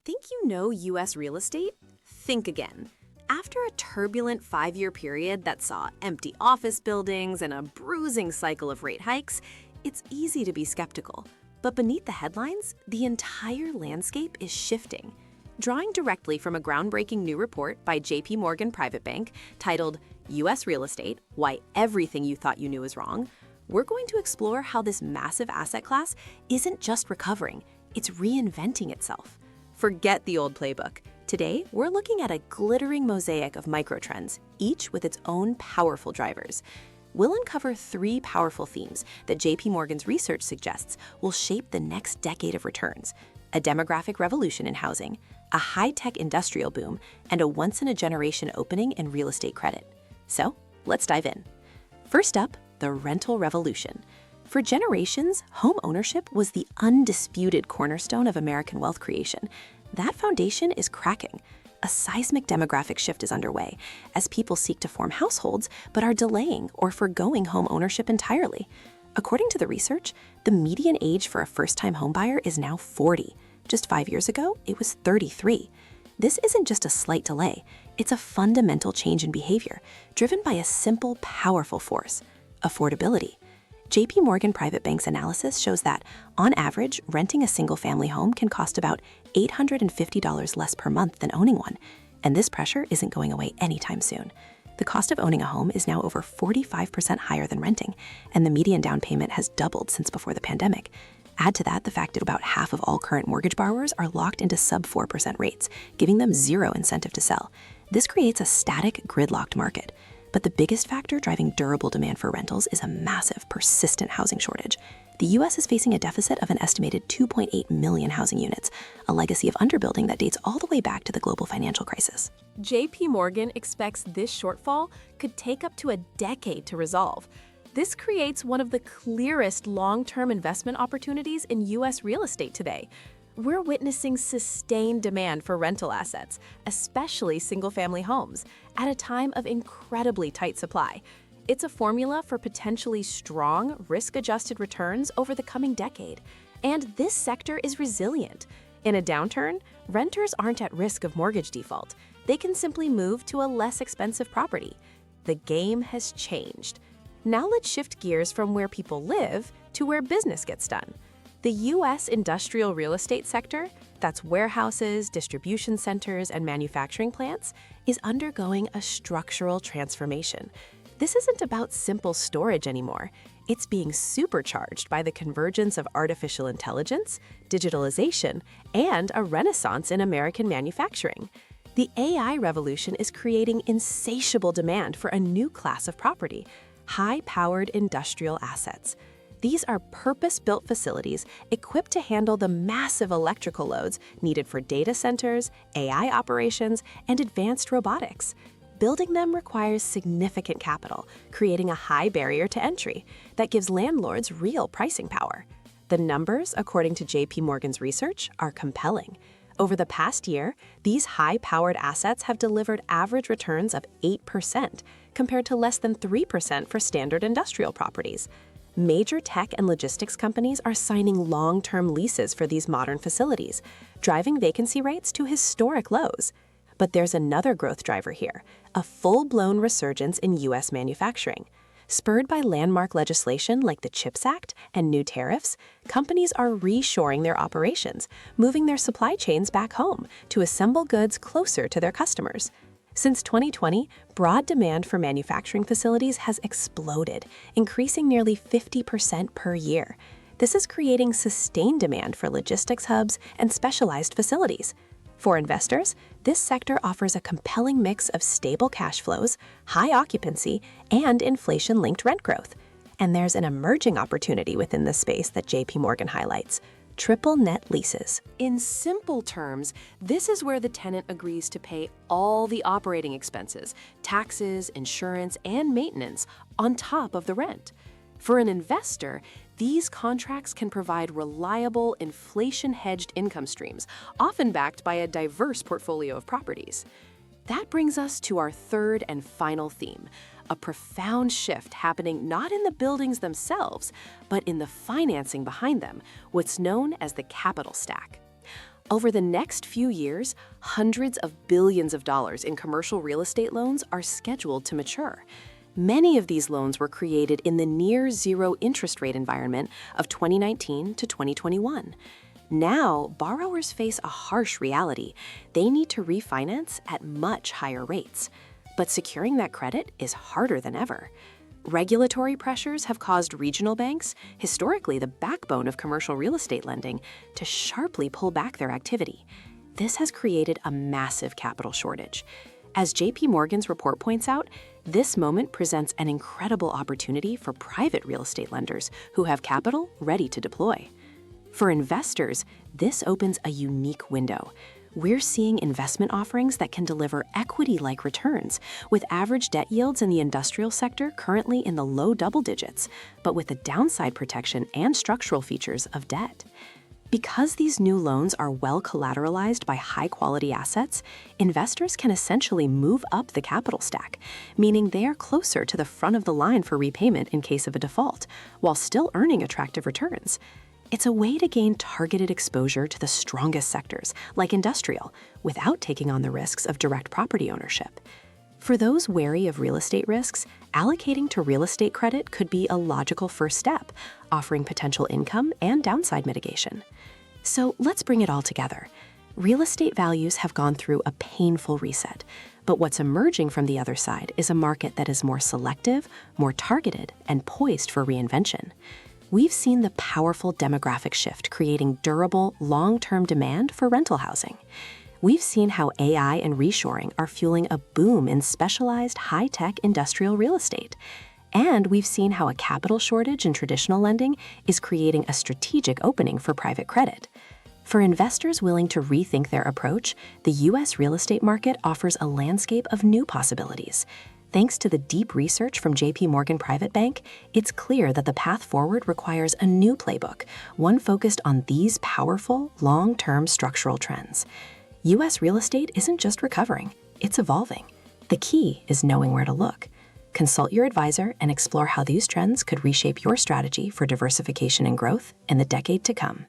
Think you know U.S. real estate? Think again. After a turbulent 5-year period that saw empty office buildings and a bruising cycle of rate hikes, it's easy to be skeptical. But beneath the headlines, the entire landscape is shifting. Drawing directly from a groundbreaking new report by J.P. Morgan Private Bank titled U.S. Real Estate: Why Everything You Thought You Knew Is Wrong, we're going to explore how this massive asset class isn't just recovering, it's reinventing itself. Forget the old playbook. Today, we're looking at a glittering mosaic of microtrends, each with its own powerful drivers. We'll uncover 3 powerful themes that JP Morgan's research suggests will shape the next decade of returns: a demographic revolution in housing, a high-tech industrial boom, and a once-in-a-generation opening in real estate credit. So, let's dive in. First up, the rental revolution. For generations, home ownership was the undisputed cornerstone of American wealth creation. That foundation is cracking. A seismic demographic shift is underway as people seek to form households but are delaying or forgoing home ownership entirely. According to the research, the median age for a first-time homebuyer is now 40. Just 5 years ago, it was 33. This isn't just a slight delay, it's a fundamental change in behavior, driven by a simple, powerful force: affordability. JP Morgan Private Bank's analysis shows that, on average, renting a single-family home can cost about $850 less per month than owning one, and this pressure isn't going away anytime soon. The cost of owning a home is now over 45% higher than renting, and the median down payment has doubled since before the pandemic. Add to that the fact that about half of all current mortgage borrowers are locked into sub-4% rates, giving them zero incentive to sell. This creates a static, gridlocked market. But the biggest factor driving durable demand for rentals is a massive, persistent housing shortage. The U.S. is facing a deficit of an estimated 2.8 million housing units, a legacy of underbuilding that dates all the way back to the global financial crisis. JP Morgan expects this shortfall could take up to a decade to resolve. This creates one of the clearest long-term investment opportunities in U.S. real estate today. We're witnessing sustained demand for rental assets, especially single-family homes, at a time of incredibly tight supply. It's a formula for potentially strong, risk-adjusted returns over the coming decade. And this sector is resilient. In a downturn, renters aren't at risk of mortgage default. They can simply move to a less expensive property. The game has changed. Now let's shift gears from where people live to where business gets done. The U.S. industrial real estate sector, that's warehouses, distribution centers, and manufacturing plants, is undergoing a structural transformation. This isn't about simple storage anymore. It's being supercharged by the convergence of artificial intelligence, digitalization, and a renaissance in American manufacturing. The AI revolution is creating insatiable demand for a new class of property: high-powered industrial assets. These are purpose-built facilities equipped to handle the massive electrical loads needed for data centers, AI operations, and advanced robotics. Building them requires significant capital, creating a high barrier to entry that gives landlords real pricing power. The numbers, according to JP Morgan's research, are compelling. Over the past year, these high-powered assets have delivered average returns of 8%, compared to less than 3% for standard industrial properties. Major tech and logistics companies are signing long-term leases for these modern facilities, driving vacancy rates to historic lows. But there's another growth driver here: a full-blown resurgence in U.S. manufacturing. Spurred by landmark legislation like the CHIPS Act and new tariffs, companies are reshoring their operations, moving their supply chains back home to assemble goods closer to their customers. Since 2020, broad demand for manufacturing facilities has exploded, increasing nearly 50% per year. This is creating sustained demand for logistics hubs and specialized facilities. For investors, this sector offers a compelling mix of stable cash flows, high occupancy, and inflation-linked rent growth. And there's an emerging opportunity within this space that JP Morgan highlights: triple net leases. In simple terms, this is where the tenant agrees to pay all the operating expenses, taxes, insurance, and maintenance on top of the rent. For an investor, these contracts can provide reliable, inflation-hedged income streams, often backed by a diverse portfolio of properties. That brings us to our third and final theme: a profound shift happening not in the buildings themselves, but in the financing behind them, what's known as the capital stack. Over the next few years, hundreds of billions of dollars in commercial real estate loans are scheduled to mature. Many of these loans were created in the near-zero interest rate environment of 2019 to 2021. Now, borrowers face a harsh reality. They need to refinance at much higher rates. But securing that credit is harder than ever. Regulatory pressures have caused regional banks, historically the backbone of commercial real estate lending, to sharply pull back their activity. This has created a massive capital shortage. As JP Morgan's report points out, this moment presents an incredible opportunity for private real estate lenders who have capital ready to deploy. For investors, this opens a unique window. We're seeing investment offerings that can deliver equity-like returns, with average debt yields in the industrial sector currently in the low double digits, but with the downside protection and structural features of debt. Because these new loans are well collateralized by high-quality assets, investors can essentially move up the capital stack, meaning they are closer to the front of the line for repayment in case of a default, while still earning attractive returns. It's a way to gain targeted exposure to the strongest sectors, like industrial, without taking on the risks of direct property ownership. For those wary of real estate risks, allocating to real estate credit could be a logical first step, offering potential income and downside mitigation. So let's bring it all together. Real estate values have gone through a painful reset, but what's emerging from the other side is a market that is more selective, more targeted, and poised for reinvention. We've seen the powerful demographic shift creating durable, long-term demand for rental housing. We've seen how AI and reshoring are fueling a boom in specialized high-tech industrial real estate. And we've seen how a capital shortage in traditional lending is creating a strategic opening for private credit. For investors willing to rethink their approach, the U.S. real estate market offers a landscape of new possibilities. Thanks to the deep research from JP Morgan Private Bank, it's clear that the path forward requires a new playbook, one focused on these powerful, long-term structural trends. U.S. real estate isn't just recovering, it's evolving. The key is knowing where to look. Consult your advisor and explore how these trends could reshape your strategy for diversification and growth in the decade to come.